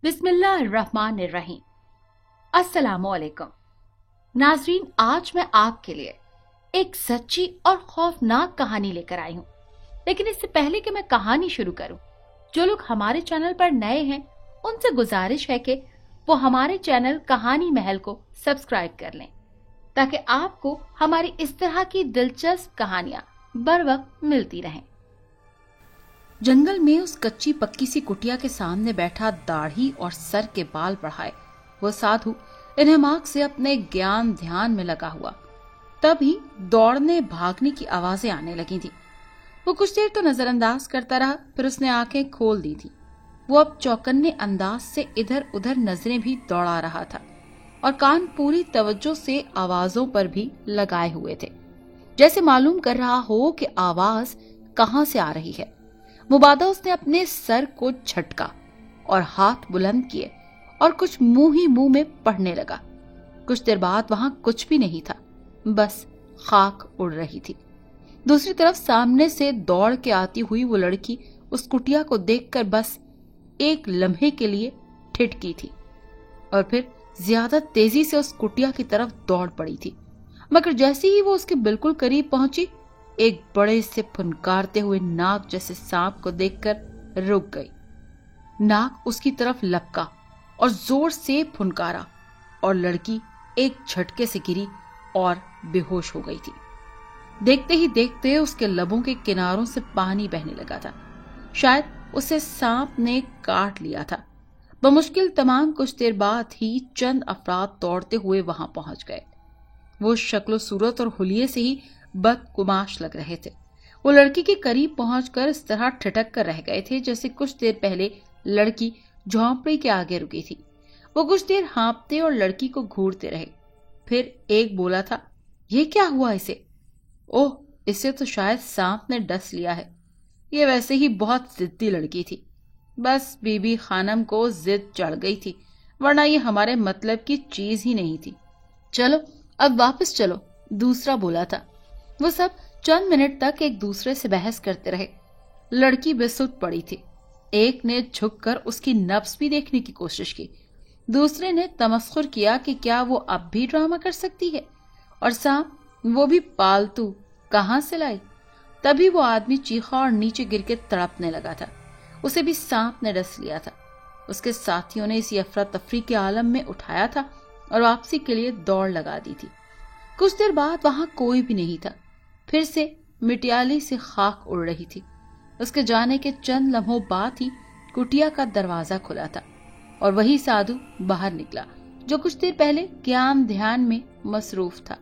बिस्मिल्लाहिर्रहमानिर्रहीम। अस्सलामुअलैकुम नाजरीन, आज मैं आपके लिए एक सच्ची और खौफनाक कहानी लेकर आई हूँ। लेकिन इससे पहले कि मैं कहानी शुरू करूँ, जो लोग हमारे चैनल पर नए हैं उनसे गुजारिश है कि वो हमारे चैनल कहानी महल को सब्सक्राइब कर लें, ताकि आपको हमारी इस तरह की दिलचस्प कहानियां बर वक्त मिलती रहें। जंगल में उस कच्ची पक्की सी कुटिया के सामने बैठा दाढ़ी और सर के बाल बढ़ाए वो साधु इन्हेमाक से अपने ज्ञान ध्यान में लगा हुआ। तभी दौड़ने भागने की आवाजें आने लगी थी। वो कुछ देर तो नजरअंदाज करता रहा, फिर उसने आंखें खोल दी थी। वो अब चौकन्ने अंदाज से इधर उधर नजरें भी दौड़ा रहा था और कान पूरी तवज्जो से आवाजों पर भी लगाए हुए थे, जैसे मालूम कर रहा हो कि आवाज कहां से आ रही है। मुबादा उसने अपने सर को झटका और हाथ बुलंद किए और कुछ मुंह ही मुंह में पढ़ने लगा। कुछ देर बाद वहां कुछ भी नहीं था, बस खाक उड़ रही थी। दूसरी तरफ सामने से दौड़ के आती हुई वो लड़की उस कुटिया को देखकर बस एक लम्हे के लिए ठिठकी थी और फिर ज्यादा तेजी से उस कुटिया की तरफ दौड़ पड़ी थी। मगर जैसे ही वो उसके बिल्कुल करीब पहुंची, एक बड़े से फुनकारते हुए नाग जैसे सांप को देखकर रुक गई। नाग उसकी तरफ लपका और जोर से फुनकारा और लड़की एक झटके से गिरी और बेहोश हो गई थी। देखते ही देखते उसके लबों के किनारों से पानी बहने लगा था। शायद उसे सांप ने काट लिया था। बमुश्किल तमाम कुछ देर बाद ही चंद अफराद दौड़ते हुए वहां पहुंच गए। वो शक्लो सूरत और हुलिये से ही बदकुमाश लग रहे थे। वो लड़की के करीब पहुंचकर इस तरह ठिठक कर रह गए थे जैसे कुछ देर पहले लड़की झोंपड़ी के आगे रुकी थी। वो कुछ देर हाँपते और लड़की को घूरते रहे। फिर एक बोला था, ये क्या हुआ इसे? ओह, इसे तो शायद सांप ने डस लिया है। ये वैसे ही बहुत जिद्दी लड़की थी। बस बीबी खानम को जिद चढ़ गई थी, वरना ये हमारे मतलब की चीज ही नहीं थी। चलो अब वापस चलो, दूसरा बोला था। वो सब चंद मिनट तक एक दूसरे से बहस करते रहे। लड़की बेसुध पड़ी थी। एक ने झुककर उसकी नब्ज भी देखने की कोशिश की। दूसरे ने तमस्खुर किया कि क्या वो अब भी ड्रामा कर सकती है, और सांप वो भी पालतू कहां से लाई। तभी वो आदमी चीखा और नीचे गिर के तड़पने लगा था। उसे भी सांप ने डस लिया था। उसके साथियों ने इसी अफरा तफरी के आलम में उठाया था और वापसी के लिए दौड़ लगा दी थी। कुछ देर बाद वहां कोई भी नहीं था। फिर से मिटियाली से खाक उड़ रही थी। उसके जाने के चंद लम्हों बाद ही कुटिया का दरवाजा खुला था और वही साधु बाहर निकला जो कुछ देर पहले ज्ञान ध्यान में मसरूफ था।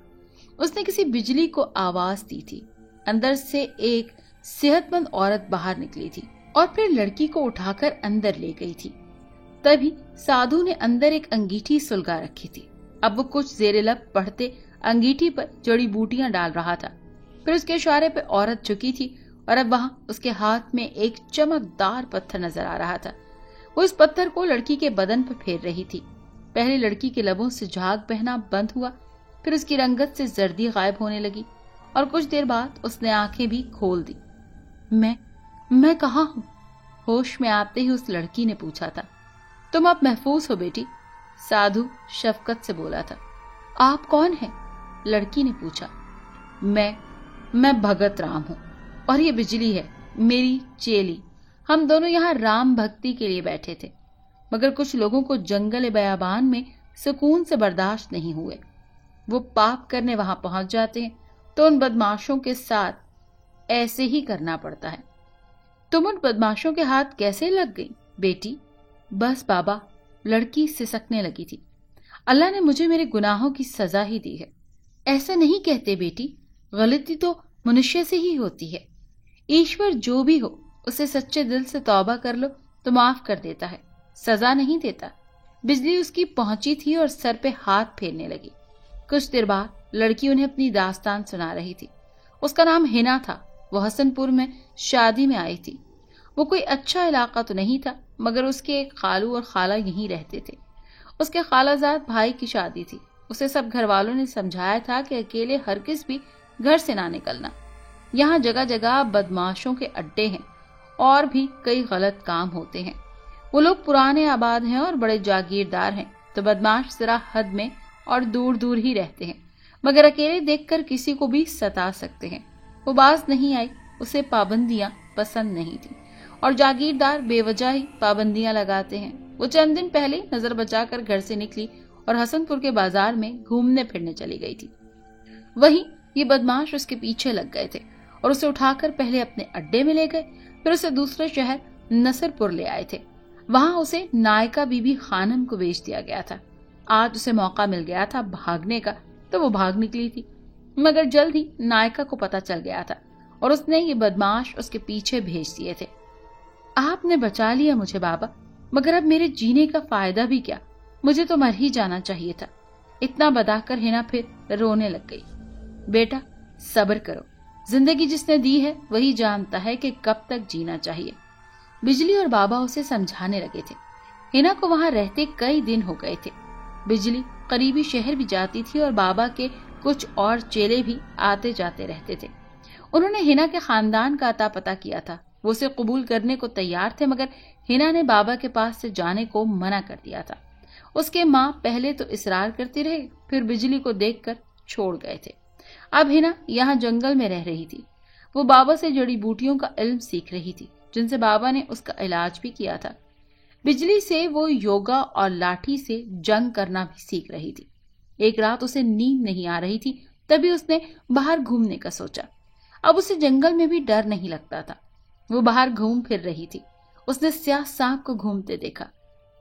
उसने किसी बिजली को आवाज दी थी। अंदर से एक सेहतमंद औरत बाहर निकली थी और फिर लड़की को उठाकर अंदर ले गई थी। तभी साधु ने अंदर एक अंगीठी सुलगा रखी थी। अब वो कुछ जेरे लब पढ़ते अंगीठी पर जड़ी बूटियां डाल रहा था। फिर उसके इशारे पे औरत झुकी थी और अब वहां उसके हाथ में एक चमकदार पत्थर नजर आ रहा था। वो इस पत्थर को लड़की के बदन पर फेर रही थी। पहले लड़की के लबों से झाग बहना बंद हुआ, फिर उसकी रंगत से जर्दी गायब होने लगी और कुछ देर बाद उसने आंखें भी खोल दी। मैं कहाँ हूँ? होश में आते ही उस लड़की ने पूछा था। तुम अब महफूज हो बेटी, साधु शफकत से बोला था। आप कौन हैं? लड़की ने पूछा। मैं भगत राम हूँ और ये बिजली है मेरी चेली। हम दोनों यहाँ राम भक्ति के लिए बैठे थे, मगर कुछ लोगों को जंगल बयाबान में सुकून से बर्दाश्त नहीं हुए। वो पाप करने वहां पहुंच जाते हैं तो उन बदमाशों के साथ ऐसे ही करना पड़ता है। तुम उन बदमाशों के हाथ कैसे लग गई बेटी? बस बाबा, लड़की सिसकने लगी थी। अल्लाह ने मुझे मेरे गुनाहों की सजा ही दी है। ऐसा नहीं कहते बेटी, गलती तो मनुष्य से ही होती है। ईश्वर जो भी हो उसे सच्चे दिल से तौबा कर लो तो माफ कर देता है, सजा नहीं देता। बिजली उसकी पहुंची थी और सर पे हाथ फेरने लगी। कुछ देर बाद लड़की उन्हें अपनी दास्तान सुना रही थी। उसका नाम हिना था। वो हसनपुर में शादी में आई थी। वो कोई अच्छा इलाका तो नहीं था, मगर उसके एक खालू और खाला यहीं रहते थे। उसके खालाजाद भाई की शादी थी। उसे सब घर वालों ने समझाया था कि अकेले हरगिज भी घर से ना निकलना। यहाँ जगह जगह बदमाशों के अड्डे हैं और भी कई गलत काम होते हैं। वो लोग पुराने आबाद हैं और बड़े जागीरदार हैं, तो बदमाश जरा हद में और दूर दूर ही रहते हैं, मगर अकेले देखकर किसी को भी सता सकते हैं। वो बाज नहीं आई, उसे पाबंदियां पसंद नहीं थी और जागीरदार बेवजह ही पाबंदियां लगाते हैं। वो चंद दिन पहले नजर बचाकर घर से निकली और हसनपुर के बाजार में घूमने फिरने चली गई थी। वहीं ये बदमाश उसके पीछे लग गए थे और उसे उठाकर पहले अपने अड्डे में ले गए, फिर उसे दूसरे शहर नसरपुर ले आए थे। वहां उसे नायका बीबी खानम को बेच दिया गया था। आज उसे मौका मिल गया था भागने का, तो वो भाग निकली थी, मगर जल्द ही नायका को पता चल गया था और उसने ये बदमाश उसके पीछे भेज दिए थे। आपने बचा लिया मुझे बाबा, मगर अब मेरे जीने का फायदा भी क्या? मुझे तो मर ही जाना चाहिए था। इतना बताकर हिना फिर रोने लग गई। बेटा सब्र करो, जिंदगी जिसने दी है वही जानता है कि कब तक जीना चाहिए। बिजली और बाबा उसे समझाने लगे थे। हिना को वहां रहते कई दिन हो गए थे। बिजली करीबी शहर भी जाती थी और बाबा के कुछ और चेले भी आते जाते रहते थे। उन्होंने हिना के खानदान का अता पता किया था। वो उसे कबूल करने को तैयार थे, मगर हिना ने बाबा के पास से जाने को मना कर दिया था। उसके माँ पहले तो इसरार करती रहे, फिर बिजली को देखकर छोड़ गए थे। अब हिना यहाँ जंगल में रह रही थी। वो बाबा से जड़ी बूटियों का इल्म सीख रही थी, जिनसे बाबा ने उसका इलाज भी किया था। बिजली से वो योगा और लाठी से जंग करना भी सीख रही थी। एक रात उसे नींद नहीं आ रही थी, तभी उसने बाहर घूमने का सोचा। अब उसे जंगल में भी डर नहीं लगता था। वो बाहर घूम फिर रही थी। उसने स्याह सांप को घूमते देखा।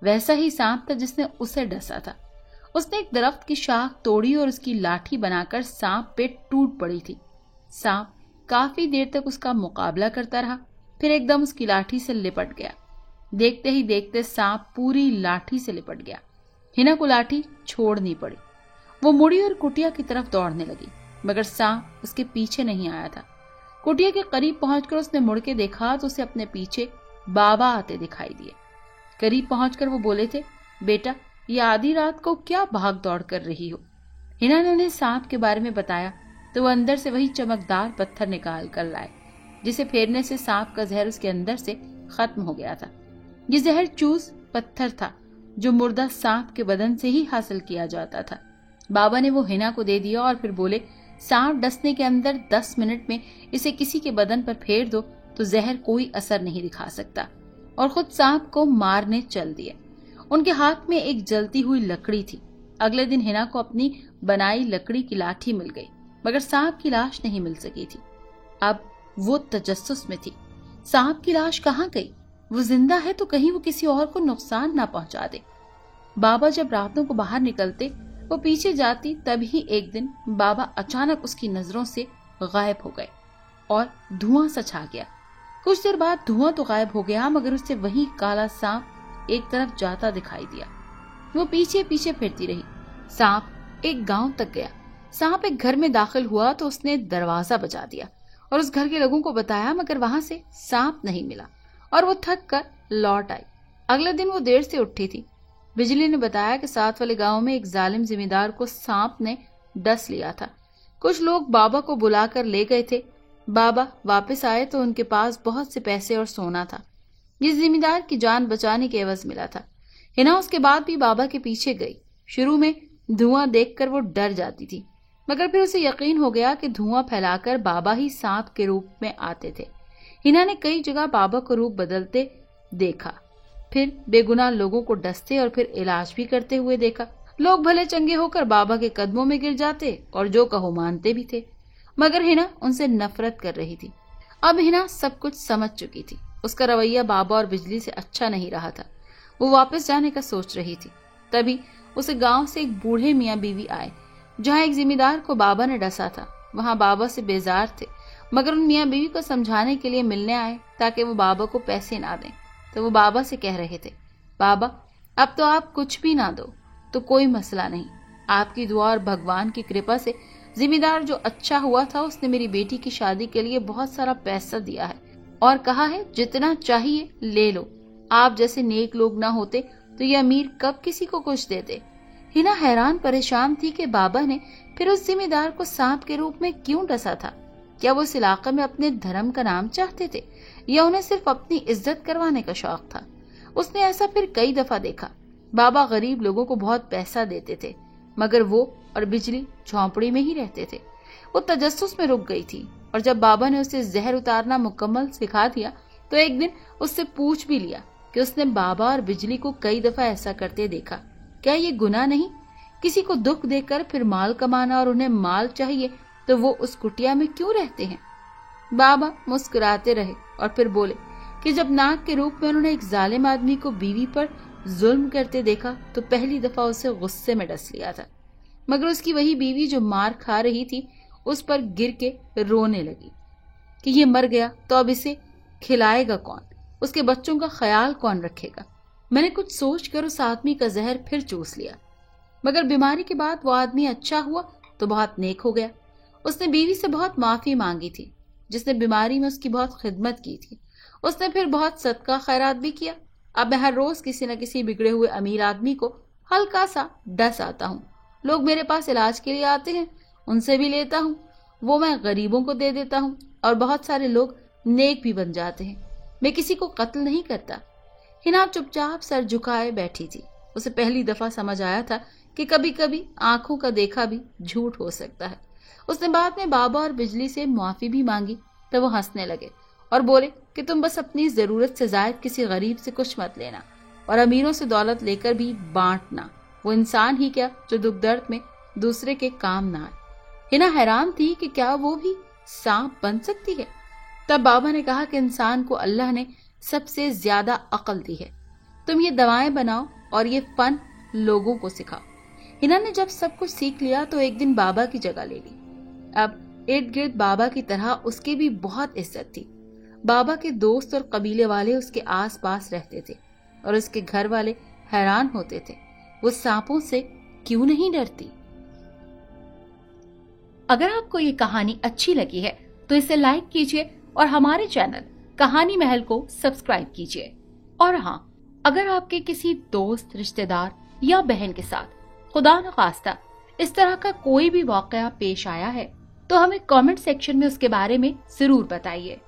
वैसा ही सांप था जिसने उसे डसा था। उसने एक दरख्त की शाख तोड़ी और उसकी लाठी बनाकर सांप पे टूट पड़ी थी। सांप काफी देर तक उसका मुकाबला करता रहा, फिर एकदम उसकी लाठी से लिपट गया। देखते ही देखते सांप पूरी लाठी से लिपट गया। हिना को लाठी छोड़नी पड़ी। वो मुड़ी और कुटिया की तरफ दौड़ने लगी, मगर सांप उसके पीछे नहीं आया था। कुटिया के करीब पहुंचकर उसने मुड़ के देखा तो उसे अपने पीछे बाबा आते दिखाई दिए। करीब पहुंचकर वो बोले थे, बेटा ये आधी रात को क्या भाग दौड़ कर रही हो? हिना ने उन्हें सांप के बारे में बताया तो वो अंदर से वही चमकदार पत्थर निकाल कर लाए, जिसे फेरने से सांप का जहर उसके अंदर से खत्म हो गया था। ये जहर चूस पत्थर था जो मुर्दा सांप के बदन से ही हासिल किया जाता था। बाबा ने वो हिना को दे दिया और फिर बोले, सांप डसने के अंदर 10 मिनट में इसे किसी के बदन पर फेर दो तो जहर कोई असर नहीं दिखा सकता, और खुद सांप को मारने चल दिए। उनके हाथ में एक जलती हुई लकड़ी थी। अगले दिन हिना को अपनी बनाई लकड़ी की लाठी मिल गई, मगर सांप की लाश नहीं मिल सकी थी। अब वो तजस्सुस में थी, सांप की लाश कहाँ गई? वो जिंदा है तो कहीं वो किसी और को नुकसान ना पहुंचा दे। बाबा जब रातों को बाहर निकलते वो पीछे जाती, तभी एक दिन बाबा अचानक उसकी नजरों से गायब हो गए और धुआं सा छा गया। कुछ देर बाद धुआं तो गायब हो गया, मगर उससे वही काला सांप एक तरफ जाता दिखाई दिया। वो पीछे पीछे फिरती रही। सांप एक गांव तक गया। सांप एक घर में दाखिल हुआ तो उसने दरवाजा बजा दिया और उस घर के लोगों को बताया, मगर वहां से सांप नहीं मिला और वो थक कर लौट आई। अगले दिन वो देर से उठी थी। बिजली ने बताया कि साथ वाले गांव में एक जालिम जिम्मेदार को सांप ने डस लिया था। कुछ लोग बाबा को बुलाकर ले गए थे। बाबा वापस आए तो उनके पास बहुत से पैसे और सोना था। ये जिम्मेदार की जान बचाने के एवज मिला था। हिना उसके बाद भी बाबा के पीछे गई। शुरू में धुआं देखकर वो डर जाती थी, मगर फिर उसे यकीन हो गया कि धुआं फैलाकर बाबा ही सांप के रूप में आते थे। हिना ने कई जगह बाबा को रूप बदलते देखा, फिर बेगुनाह लोगों को डसते और फिर इलाज भी करते हुए देखा। लोग भले चंगे होकर बाबा के कदमों में गिर जाते और जो कहो मानते भी थे, मगर हिना उनसे नफरत कर रही थी। अब हिना सब कुछ समझ चुकी थी। उसका रवैया बाबा और बिजली से अच्छा नहीं रहा था। वो वापस जाने का सोच रही थी। तभी उसे गांव से एक बूढ़े मियाँ बीवी आए। जहाँ एक जिम्मेदार को बाबा ने डसा था, वहाँ बाबा से बेजार थे, मगर उन मियाँ बीवी को समझाने के लिए मिलने आए ताकि वो बाबा को पैसे ना दें। तो वो बाबा से कह रहे थे, बाबा अब तो आप कुछ भी ना दो तो कोई मसला नहीं। आपकी दुआ और भगवान की कृपा से जिम्मेदार जो अच्छा हुआ था, उसने मेरी बेटी की शादी के लिए बहुत सारा पैसा दिया है और कहा है जितना चाहिए ले लो। आप जैसे नेक लोग ना होते तो ये अमीर कब किसी को कुछ देते। हिना हैरान परेशान थी कि बाबा ने फिर उस जिम्मेदार को सांप के रूप में क्यों डसा था। क्या वो इस इलाके में अपने धर्म का नाम चाहते थे या उन्हें सिर्फ अपनी इज्जत करवाने का शौक था? उसने ऐसा फिर कई दफा देखा। बाबा गरीब लोगों को बहुत पैसा देते थे, मगर वो और बिजली झोंपड़ी में ही रहते थे। वो तजस्सुस में रुक गई थी, और जब बाबा ने उसे जहर उतारना मुकम्मल सिखा दिया तो एक दिन उससे पूछ भी लिया कि उसने बाबा और बिजली को कई दफा ऐसा करते देखा। क्या ये गुनाह नहीं? किसी को दुख देकर फिर माल कमाना, और उन्हें माल चाहिए तो वो उस कुटिया में क्यों रहते हैं? बाबा मुस्कुराते रहे और फिर बोले कि जब नाग के रूप में उन्होंने एक जालिम आदमी को बीवी पर जुल्म करते देखा तो पहली दफा उसे गुस्से में डस लिया था, मगर उसकी वही बीवी जो मार खा रही थी उस पर गिर के रोने लगी कि ये मर गया तो अब इसे खिलाएगा कौन, उसके बच्चों का ख्याल कौन रखेगा। मैंने कुछ सोचकर उस आदमी का जहर फिर चूस लिया, मगर बीमारी के बाद वो आदमी अच्छा हुआ तो बहुत नेक हो गया। उसने बीवी से बहुत माफी मांगी थी, जिसने बीमारी में उसकी बहुत खिदमत की थी। उसने फिर बहुत सदका खैरात भी किया। अब मैं हर रोज किसी न किसी बिगड़े हुए अमीर आदमी को हल्का सा डस आता हूँ। लोग मेरे पास इलाज के लिए आते हैं, उनसे भी लेता हूँ, वो मैं गरीबों को दे देता हूँ, और बहुत सारे लोग नेक भी बन जाते हैं। मैं किसी को कत्ल नहीं करता। हिना चुपचाप सर झुकाए बैठी थी। उसे पहली दफा समझ आया था कि कभी कभी आंखों का देखा भी झूठ हो सकता है। उसने बाद में बाबा और बिजली से माफी भी मांगी तो वो हंसने लगे और बोले कि तुम बस अपनी जरूरत से जायद किसी गरीब से कुछ मत लेना, और अमीरों से दौलत लेकर भी बांटना। वो इंसान ही क्या जो दुख दर्द में दूसरे के काम ना आए। हिना हैरान थी कि क्या वो भी सांप बन सकती है। तब बाबा ने कहा कि इंसान को अल्लाह ने सबसे ज्यादा अक्ल दी है। तुम ये दवाएं बनाओ और ये फन लोगों को सिखाओ। हिना ने जब सब कुछ सीख लिया तो एक दिन बाबा की जगह ले ली। अब इर्द गिर्द बाबा की तरह उसकी भी बहुत इज्जत थी। बाबा के दोस्त और कबीले वाले उसके आस पास रहते थे और उसके घर वाले हैरान होते थे वो सांपों से क्यों नहीं डरती। अगर आपको ये कहानी अच्छी लगी है तो इसे लाइक कीजिए और हमारे चैनल कहानी महल को सब्सक्राइब कीजिए। और हाँ, अगर आपके किसी दोस्त, रिश्तेदार या बहन के साथ खुदा न खास्ता इस तरह का कोई भी वाकया पेश आया है तो हमें कमेंट सेक्शन में उसके बारे में जरूर बताइए।